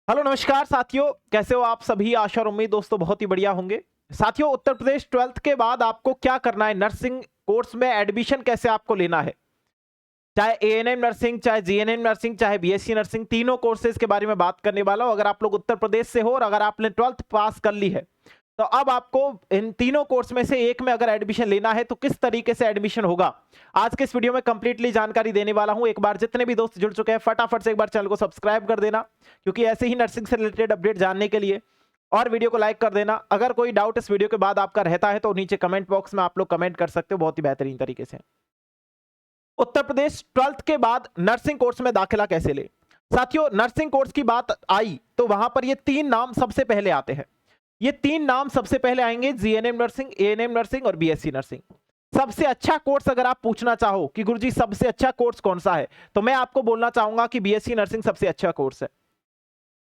Hello नमस्कार साथियों, कैसे हो आप सभी। आशा और उम्मीद दोस्तों बहुत ही बढ़िया होंगे। साथियों, उत्तर प्रदेश 12th के बाद आपको क्या करना है, नर्सिंग कोर्स में एडमिशन कैसे आपको लेना है, चाहे एएनएम नर्सिंग, चाहे जीएनएम नर्सिंग, चाहे बीएससी नर्सिंग, तीनों कोर्सेज के बारे में बात करने वाला हूं। अगर आप लोग उत्तर प्रदेश से हो और अगर आपने 12th पास कर ली है तो अब आपको इन तीनों कोर्स में से एक में अगर एडमिशन लेना है तो किस तरीके से एडमिशन होगा, आज के इस वीडियो में कंप्लीटली जानकारी देने वाला हूं। एक बार जितने भी दोस्त जुड़ चुके हैं फटाफट से एक बार चैनल को सब्सक्राइब कर देना, क्योंकि ऐसे ही नर्सिंग से रिलेटेड अपडेट जानने के लिए, और वीडियो को लाइक कर देना। अगर कोई डाउट इस वीडियो के बाद आपका रहता है तो नीचे कमेंट बॉक्स में आप लोग कमेंट कर सकते हो बहुत ही बेहतरीन तरीके से। उत्तर प्रदेश 12th के बाद नर्सिंग कोर्स में दाखिला कैसे ले। साथियों, नर्सिंग कोर्स की बात आई तो वहां पर ये तीन नाम सबसे पहले आते हैं। ये तीन नाम सबसे पहले आएंगे, जीएनएम नर्सिंग, एएनएम नर्सिंग और बीएससी नर्सिंग। सबसे अच्छा कोर्स अगर आप पूछना चाहो कि गुरुजी सबसे अच्छा कोर्स कौन सा है, तो मैं आपको बोलना चाहूंगा कि बीएससी नर्सिंग सबसे अच्छा कोर्स है।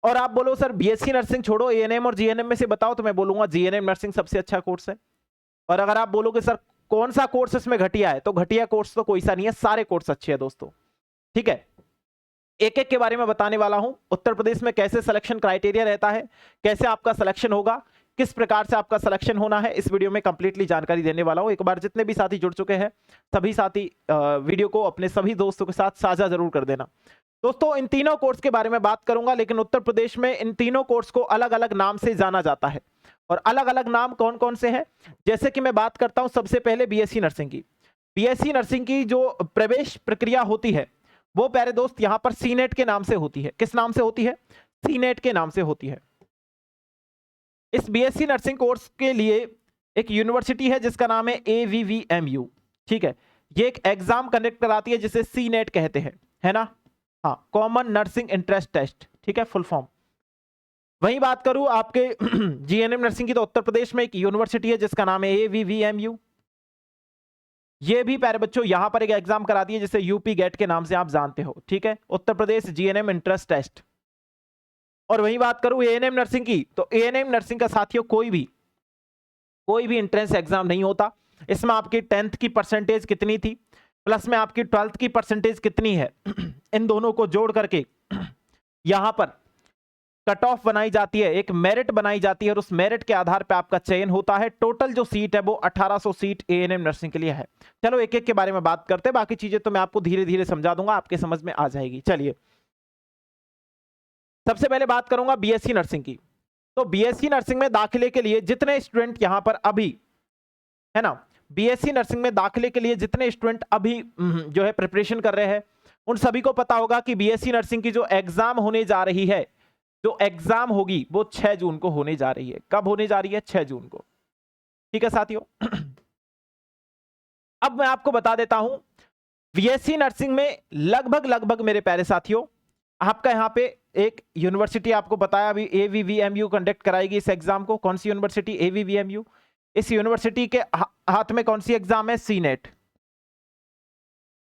और आप बोलो सर बीएससी नर्सिंग छोड़ो, एएनएम और जीएनएम में से बताओ, तो मैं बोलूंगा जीएनएम नर्सिंग सबसे अच्छा कोर्स है। और अगर आप बोलोगे सर कौन सा कोर्स इसमें घटिया है, तो घटिया कोर्स तो कोई सा नहीं है, सारे कोर्स अच्छे हैं दोस्तों। ठीक है, एक एक के बारे में बताने वाला हूं। उत्तर प्रदेश में कैसे सिलेक्शन क्राइटेरिया रहता है, कैसे आपका सिलेक्शन होगा, किस प्रकार से आपका सिलेक्शन होना है, इस वीडियो में कंप्लीटली जानकारी देने वाला हूं। एक बार जितने भी साथी जुड़ चुके हैं सभी साथी वीडियो को अपने सभी दोस्तों के साथ साझा जरूर कर देना। दोस्तों, इन तीनों कोर्स के बारे में बात करूंगा, लेकिन उत्तर प्रदेश में इन तीनों कोर्स को अलग अलग नाम से जाना जाता है। और अलग अलग नाम कौन कौन से हैं, जैसे कि मैं बात करता हूं सबसे पहले बीएससी नर्सिंग की। बीएससी नर्सिंग की जो प्रवेश प्रक्रिया होती है वो प्यारे दोस्त यहां पर सीनेट के नाम से होती है। किस नाम से होती है? सीनेट के नाम से होती है। इस बीएससी नर्सिंग कोर्स के लिए एक यूनिवर्सिटी है जिसका नाम है AVVMU। ठीक है, ये एक एग्जाम कंडक्ट कराती है जिसे सीनेट कहते हैं, है ना। हाँ, कॉमन नर्सिंग इंटरेस्ट टेस्ट, ठीक है, फुल फॉर्म। वहीं बात करूं आपके जीएनएम नर्सिंग की, तो उत्तर प्रदेश में एक यूनिवर्सिटी है जिसका नाम है AVVMU। ये भी प्यारे बच्चों यहां पर एक एग्जाम कराती है जिसे यूपी गेट के नाम से आप जानते हो। ठीक है, Uttar Pradesh GNM interest test. और वहीं बात करूं एएनएम नर्सिंग की, तो एएनएम नर्सिंग का साथियों कोई भी एंट्रेंस एग्जाम नहीं होता। इसमें आपकी 10th की परसेंटेज कितनी थी प्लस में आपकी 12th की परसेंटेज कितनी है इन दोनों को जोड़ करके यहां पर कट ऑफ बनाई जाती है, एक मेरिट बनाई जाती है और उस मेरिट के आधार पर आपका चयन होता है। टोटल जो सीट है वो 1800 सीट एएनएम नर्सिंग के लिए है। चलो एक एक के बारे में बात करते हैं, बाकी चीजें तो मैं आपको धीरे धीरे समझा दूंगा, आपके समझ में आ जाएगी। चलिए, सबसे पहले बात करूंगा बीएससी नर्सिंग की। तो बीएससी नर्सिंग में दाखिले के लिए जितने स्टूडेंट यहां पर अभी, है ना, बीएससी नर्सिंग में दाखिले के लिए जितने स्टूडेंट अभी जो है प्रिपरेशन कर रहे हैं, उन सभी को पता होगा कि बीएससी नर्सिंग की जो एग्जाम होने जा रही है, जो एग्जाम होगी वो 6 जून को होने जा रही है। कब होने जा रही है? 6 जून को। ठीक है साथियों अब मैं आपको बता देता हूं, बीएससी नर्सिंग में लगभग मेरे प्यारे साथियों, आपका यहां पे एक यूनिवर्सिटी आपको बताया अभी, AVVMU कंडक्ट कराएगी इस एग्जाम को। कौन सी यूनिवर्सिटी? AVVMU। इस यूनिवर्सिटी के हाथ में कौन सी एग्जाम है? सीनेट।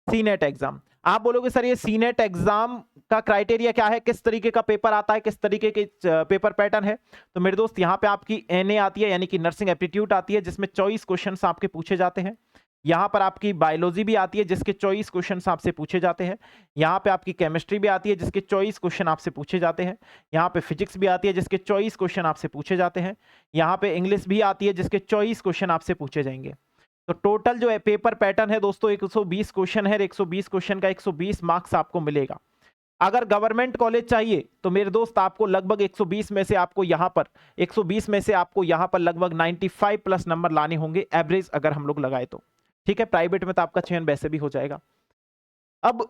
Senate exam. आप बोलोगे सर ये सीनेट एग्जाम का क्राइटेरिया क्या है, किस तरीके का पेपर आता है, किस तरीके के पेपर पैटर्न है? तो मेरे दोस्त यहाँ पे आपकी NA आती है, यानी कि नर्सिंग एप्टीट्यूड आती है, जिसमें 24 क्वेश्चन आपके पूछे जाते हैं। यहाँ पर आपकी बायोलॉजी भी आती है जिसके 24 क्वेश्चन आपसे पूछे जाते हैं। यहाँ पे आपकी केमिस्ट्री भी आती है जिसके 24 क्वेश्चन आपसे पूछे जाते हैं। यहाँ पे फिजिक्स भी आती है जिसके 24 क्वेश्चन आपसे पूछे जाते हैं। यहाँ पे इंग्लिश भी आती है जिसके 24 क्वेश्चन आपसे पूछे जाएंगे। तो टोटल जो है पेपर पैटर्न है दोस्तों 120 क्वेश्चन है। 120 क्वेश्चन का 120 मार्क्स आपको मिलेगा। अगर गवर्नमेंट कॉलेज चाहिए तो मेरे दोस्त आपको लगभग 120 में से आपको यहाँ पर 120 में से आपको यहाँ पर लगभग 95 प्लस नंबर लाने होंगे, एवरेज अगर हम लोग लगाए तो। ठीक है, प्राइवेट में तो आपका चयन वैसे भी हो जाएगा। अब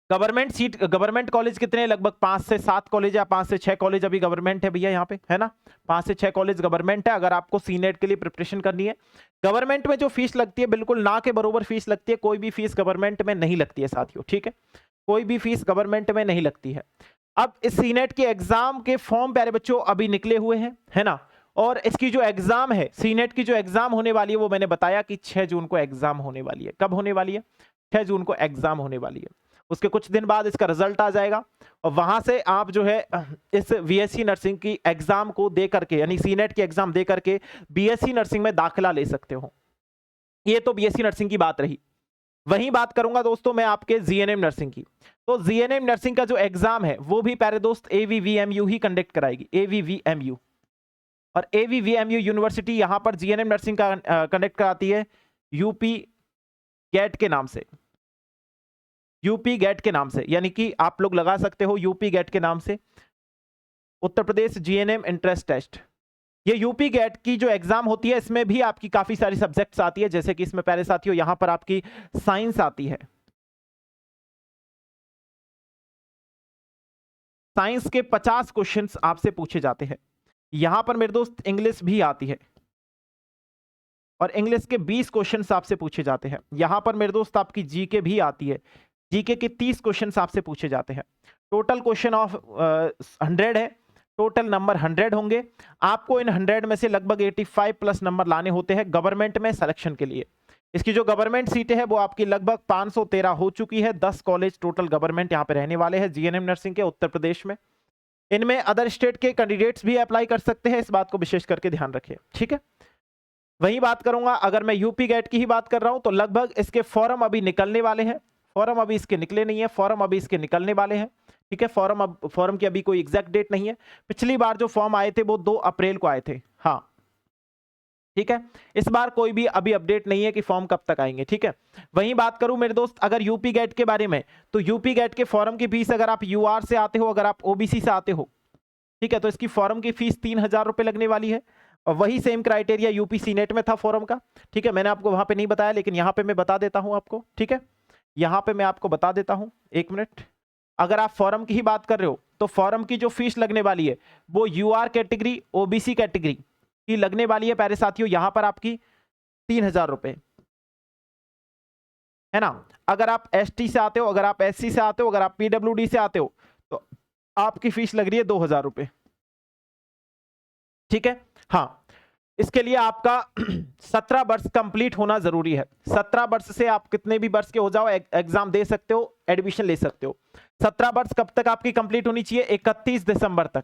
गवर्नमेंट सीट, गवर्नमेंट कॉलेज कितने? लगभग 5 से 7 कॉलेज या 5 से 6 कॉलेज अभी गवर्नमेंट है भैया यहाँ पे, है ना। 5 से 6 कॉलेज गवर्नमेंट है। अगर आपको सीनेट के लिए प्रिपरेशन करनी है, गवर्नमेंट में जो फीस लगती है बिल्कुल ना के बरोबर फीस लगती है। कोई भी फीस गवर्नमेंट में नहीं लगती है साथियों। ठीक है, कोई भी फीस गवर्नमेंट में नहीं लगती है। अब इस सीनेट के एग्जाम के फॉर्म प्यारे बच्चों अभी निकले हुए हैं, है ना। और इसकी जो एग्जाम है, सीनेट की जो एग्जाम होने वाली है, वो मैंने बताया कि 6 जून को एग्जाम होने वाली है। कब होने वाली है? 6 जून को एग्जाम होने वाली है। उसके कुछ दिन बाद इसका रिजल्ट आ जाएगा और वहां से आप जो है इस बीएससी नर्सिंग की एग्जाम को दे करके, यानी सीनेट की एग्जाम दे करके बीएससी नर्सिंग में दाखिला ले सकते हो। ये तो बीएससी नर्सिंग की बात रही। वहीं बात करूंगा दोस्तों मैं आपके जीएनएम नर्सिंग की। तो जीएनएम नर्सिंग का जो एग्जाम है वो भी प्यारे दोस्त एवीवीएमयू ही कंडक्ट कराएगी, एवीवीएमयू। और एवीवीएमयू यूनिवर्सिटी यहां पर जीएनएम नर्सिंग का कंडक्ट कराती है यूपी गेट के नाम से, यूपी गेट के नाम से, यानी कि आप लोग लगा सकते हो यूपी गेट के नाम से, Uttar Pradesh GNM entrance test. ये यूपी गेट की जो एग्जाम होती है इसमें भी आपकी काफी सारी सब्जेक्ट्स आती है, जैसे कि इसमें प्यारे साथियों यहां पर आपकी साइंस आती है, साइंस के 50 क्वेश्चंस आपसे पूछे जाते हैं। यहां पर मेरे दोस्त इंग्लिश भी आती है और इंग्लिश के 20 क्वेश्चंस आपसे पूछे जाते हैं। यहां पर मेरे दोस्त आपकी जीके भी आती है, जीके के 30 क्वेश्चंस आपसे पूछे जाते हैं। टोटल क्वेश्चन ऑफ 100 है, टोटल नंबर 100 होंगे। आपको इन 100 में से लगभग 85 प्लस नंबर लाने होते हैं गवर्नमेंट में सिलेक्शन के लिए। इसकी जो गवर्नमेंट सीटें हैं वो आपकी लगभग 513 हो चुकी है। 10 कॉलेज टोटल गवर्नमेंट यहाँ पे रहने वाले हैं जीएनएम नर्सिंग के उत्तर प्रदेश में। इनमें अदर स्टेट के कैंडिडेट्स भी अप्लाई कर सकते हैं, इस बात को विशेष करके ध्यान रखिए, ठीक है। वही बात करूंगा, अगर मैं यूपी गेट की ही बात कर रहा हूं तो लगभग इसके फॉर्म अभी निकलने वाले हैं, फॉर्म अभी इसके निकले नहीं है, फॉर्म अभी इसके निकलने वाले हैं, ठीक है। फॉर्म की अभी कोई एग्जैक्ट डेट नहीं है। पिछली बार जो फॉर्म आए थे वो 2 अप्रैल को आए थे, हाँ ठीक है। इस बार कोई भी अभी अपडेट नहीं है कि फॉर्म कब तक आएंगे, ठीक है। वहीं बात करूं मेरे दोस्त अगर यूपी गेट के बारे में, तो यूपी गेट के फॉर्म की फीस अगर आप यूआर से आते हो, अगर आप ओबीसी से आते हो, ठीक है, तो इसकी फॉर्म की फीस 3000 रुपए लगने वाली है। और वही सेम क्राइटेरिया यूपी सीनेट में था फॉर्म का, ठीक है। मैंने आपको वहां पे नहीं बताया लेकिन यहाँ पे मैं बता देता हूं आपको, ठीक है। यहाँ पे मैं आपको बता देता हूं, एक मिनट। अगर आप फॉर्म की ही बात कर रहे हो तो फॉर्म की जो फीस लगने वाली है वो यूआर कैटेगरी ओबीसी कैटेगरी की लगने वाली है प्यारे साथियों, यहां पर आपकी 3000 रुपए, है ना। अगर आप एसटी से आते हो, अगर आप एससी से आते हो, अगर आप पीडब्ल्यूडी से आते हो तो आपकी फीस लग रही है 2000 रुपए, ठीक है। हाँ, इसके लिए आपका 17 वर्ष कंप्लीट होना जरूरी है। 17 वर्ष से आप कितने भी वर्ष के हो जाओ एग्जाम दे सकते हो, एडमिशन ले सकते हो। 17 वर्ष कब तक आपकी कंप्लीट होनी चाहिए? 31 दिसंबर तक,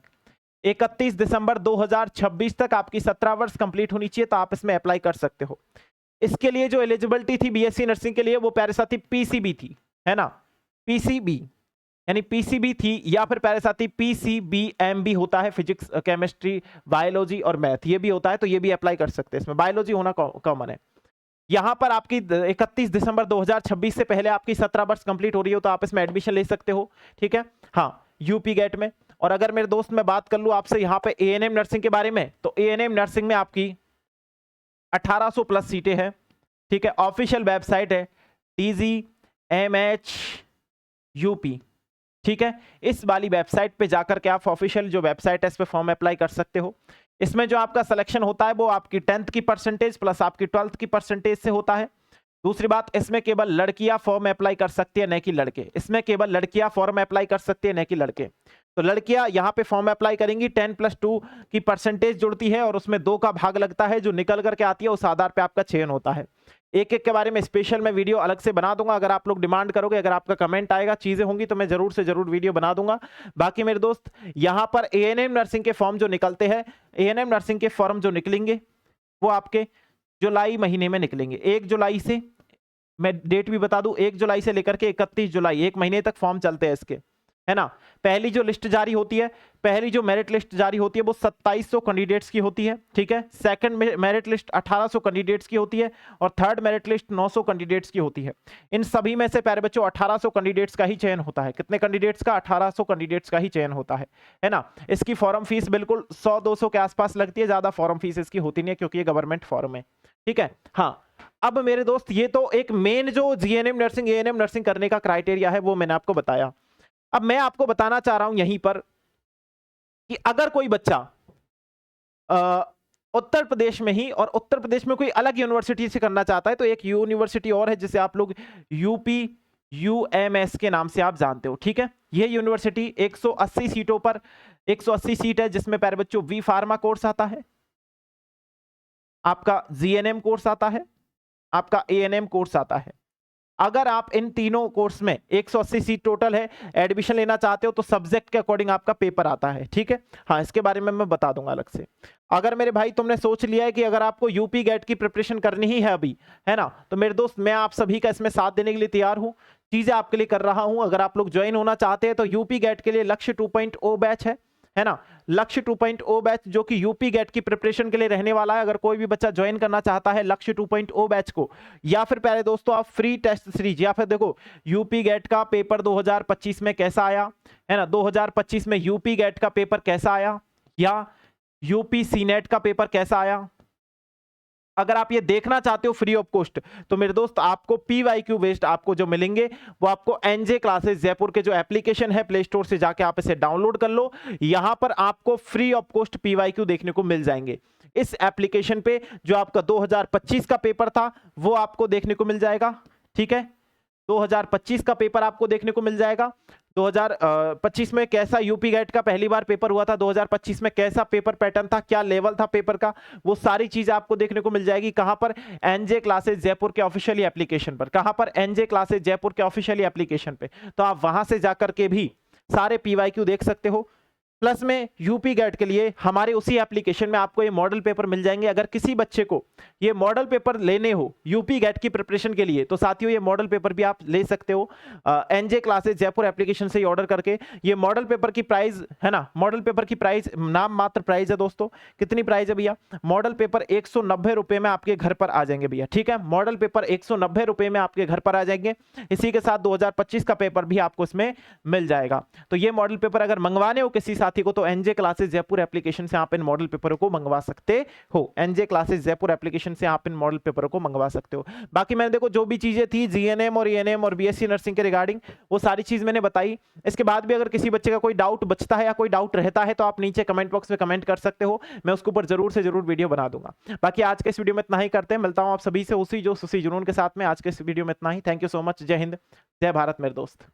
31 दिसंबर 2026 तक आपकी 17 वर्ष कंप्लीट होनी चाहिए, तो आप इसमें अप्लाई कर सकते हो। इसके लिए जो एलिजिबिलिटी थी बीएससी नर्सिंग के लिए वो प्यारे साथी पीसीबी थी, है ना, पीसीबी यानी पीसीबी थी, या फिर प्यारे साथी पीसीबीएम भी होता है, फिजिक्स केमिस्ट्री बायोलॉजी और मैथ, ये भी होता है, तो ये भी अप्लाई कर सकते हैं। इसमें बायोलॉजी होना कॉमन है। यहां पर आपकी 31 दिसंबर 2026 से पहले आपकी 17 वर्ष कंप्लीट हो रही हो तो आप इसमें एडमिशन ले सकते हो, ठीक है। हाँ, यूपी गेट में। और अगर मेरे दोस्त मैं बात कर लूं आपसे यहाँ पे एएनएम नर्सिंग के बारे में, तो एएनएम नर्सिंग में आपकी 1800 प्लस सीटें हैं, ठीक है। ऑफिशियल वेबसाइट है DGMH-UP, ठीक है। इस वाली वेबसाइट पे जाकर के आप ऑफिशियल जो वेबसाइट है इस पे फॉर्म अप्लाई कर सकते हो। इसमें जो आपका सिलेक्शन होता है वो आपकी 10th की परसेंटेज प्लस आपकी 12th की परसेंटेज से होता है। दूसरी बात, इसमें केवल लड़कियां फॉर्म अप्लाई कर सकती है, न कि लड़के। इसमें केवल लड़कियां फॉर्म अप्लाई कर सकती है, न कि लड़के। तो लड़कियां यहां पे फॉर्म अप्लाई करेंगी, 10+2 की परसेंटेज जुड़ती है और उसमें 2 का भाग लगता है, जो निकल करके आती है उस आधार पे आपका चयन होता है। एक एक के बारे में स्पेशल मैं वीडियो अलग से बना दूंगा, अगर आप लोग डिमांड करोगे, अगर आपका कमेंट आएगा, चीजें होंगी तो मैं जरूर से जरूर वीडियो बना दूंगा। बाकी मेरे दोस्त यहां पर एएनएम नर्सिंग के फॉर्म जो निकलते हैं, एएनएम नर्सिंग के फॉर्म जो निकलेंगे वो आपके जुलाई महीने में निकलेंगे। 1 जुलाई से, मैं डेट भी बता दूं, 1 जुलाई से लेकर के 31 जुलाई, 1 महीने तक फॉर्म चलते हैं इसके, है ना। पहली जो लिस्ट जारी होती है, पहली जो मेरिट लिस्ट जारी होती है वो 2700 कैंडिडेट्स की होती है, ठीक है। सेकंड मेरिट लिस्ट 1800 कैंडिडेट्स की होती है और थर्ड मेरिट लिस्ट 900 कैंडिडेट्स की होती है। इन सभी में से प्यारे बच्चों 1800 कैंडिडेट्स का ही चयन होता है। कितने कैंडिडेट्स का? 1800 कैंडिडेट्स का ही चयन होता है ना। इसकी फॉर्म फीस बिल्कुल 100-200 के आसपास लगती है, ज्यादा फॉर्म फीस इसकी होती नहीं है क्योंकि ये गवर्नमेंट फॉर्म है, ठीक है। हाँ, अब मेरे दोस्त ये तो एक मेन जो जीएनएम नर्सिंग एएनएम नर्सिंग करने का क्राइटेरिया है वो मैंने आपको बताया। अब मैं आपको बताना चाह रहा हूं यहीं पर कि अगर कोई बच्चा उत्तर प्रदेश में ही और उत्तर प्रदेश में कोई अलग यूनिवर्सिटी से करना चाहता है, तो एक यूनिवर्सिटी और है जिसे आप लोग यूपी यूएमएस के नाम से आप जानते हो, ठीक है। यह यूनिवर्सिटी 180 सीटों पर 180 सीट है, जिसमें प्यारे बच्चों वी फार्मा कोर्स आता है, आपका जीएनएम कोर्स आता है, आपका एएनएम कोर्स आता है। अगर आप इन तीनों कोर्स में 180 सीट टोटल है, एडमिशन लेना चाहते हो तो सब्जेक्ट के अकॉर्डिंग आपका पेपर आता है, ठीक है। हाँ, इसके बारे में मैं बता दूंगा अलग से। अगर मेरे भाई तुमने सोच लिया है कि अगर आपको यूपी गेट की प्रिपरेशन करनी ही है अभी, है ना, तो मेरे दोस्त मैं आप सभी का इसमें साथ देने के लिए तैयार हूं, चीजें आपके लिए कर रहा हूं। अगर आप लोग ज्वाइन होना चाहते हैं तो यूपी गेट के लिए लक्ष्य 2.0 बैच है ना, लक्ष्य 2.0 बैच जो कि यूपी गेट की प्रिपरेशन के लिए रहने वाला है। अगर कोई भी बच्चा ज्वाइन करना चाहता है लक्ष्य 2.0 बैच को, या फिर प्यारे दोस्तों आप फ्री टेस्ट सीरीज, या फिर देखो यूपी गेट का पेपर 2025 में कैसा आया, है ना, 2025 में यूपी गेट का पेपर कैसा आया, या यूपी सीनेट का पेपर कैसा आया, अगर आप ये देखना चाहते हो फ्री ऑफ कॉस्ट, तो मेरे दोस्त आपको PYQ बेस्ड आपको जो मिलेंगे वो आपको एनजे क्लासेस जयपुर के जो एप्लीकेशन है प्ले स्टोर से जाके आप इसे डाउनलोड कर लो। यहां पर आपको फ्री ऑफ कॉस्ट PYQ देखने को मिल जाएंगे। इस एप्लीकेशन पे जो आपका 2025 का पेपर था वो आपको देखने को मिल जाएगा, ठीक है। 2025 का पेपर आपको देखने को मिल जाएगा। 2025 में कैसा यूपी गेट का पहली बार पेपर हुआ था, 2025 में कैसा पेपर पैटर्न था, क्या लेवल था पेपर का, वो सारी चीज आपको देखने को मिल जाएगी। कहां पर, एनजे क्लासेस जयपुर के ऑफिशियली एप्लीकेशन पर। कहां पर, एनजे क्लासेस जयपुर के ऑफिशियली एप्लीकेशन पे। तो आप वहां से जाकर के भी सारे PYQ देख सकते हो। प्लस में यूपी गेट के लिए हमारे उसी एप्लीकेशन में आपको ये मॉडल पेपर मिल जाएंगे। अगर किसी बच्चे को ये मॉडल पेपर लेने हो यूपी गेट की प्रिपरेशन के लिए, तो साथियों ये मॉडल पेपर भी आप ले सकते हो एनजे क्लासेस जयपुर एप्लीकेशन से ही ऑर्डर करके। ये मॉडल पेपर की प्राइस है ना, मॉडल पेपर की प्राइस नाम मात्र प्राइस है दोस्तों। कितनी प्राइस है भैया? मॉडल पेपर 190 रुपए में आपके घर पर आ जाएंगे भैया, ठीक है। मॉडल पेपर 190 रुपए में आपके घर पर आ जाएंगे। इसी के साथ 2025 का पेपर भी आपको इसमें मिल जाएगा। तो ये मॉडल पेपर अगर मंगवाने हो किसी साथी को, तो एनजे क्लासेस जयपुर एप्लीकेशन से आप इन मॉडल पेपरों को मंगवा सकते हो। एनजे क्लासेस जयपुर एप्लीकेशन से आप इन मॉडल पेपरों को मंगवा सकते हो। बाकी मैंने देखो जो भी चीजें थी जीएनएम और ईएनएम और बीएससी नर्सिंग के रिगार्डिंग, वो सारी चीज मैंने बताई। इसके बाद भी अगर किसी बच्चे का कोई डाउट बचता है या कोई डाउट रहता है तो आप नीचे कमेंट बॉक्स में कमेंट कर सकते हो, मैं उसके ऊपर जरूर से जरूर वीडियो बना दूंगा। बाकी आज के इस वीडियो में इतना ही करते हैं, मिलता हूं आप सभी से उसी जुनून के साथ में। आज के इस वीडियो में इतना ही। Thank you so much. Jai Hind, जय भारत मेरे दोस्त।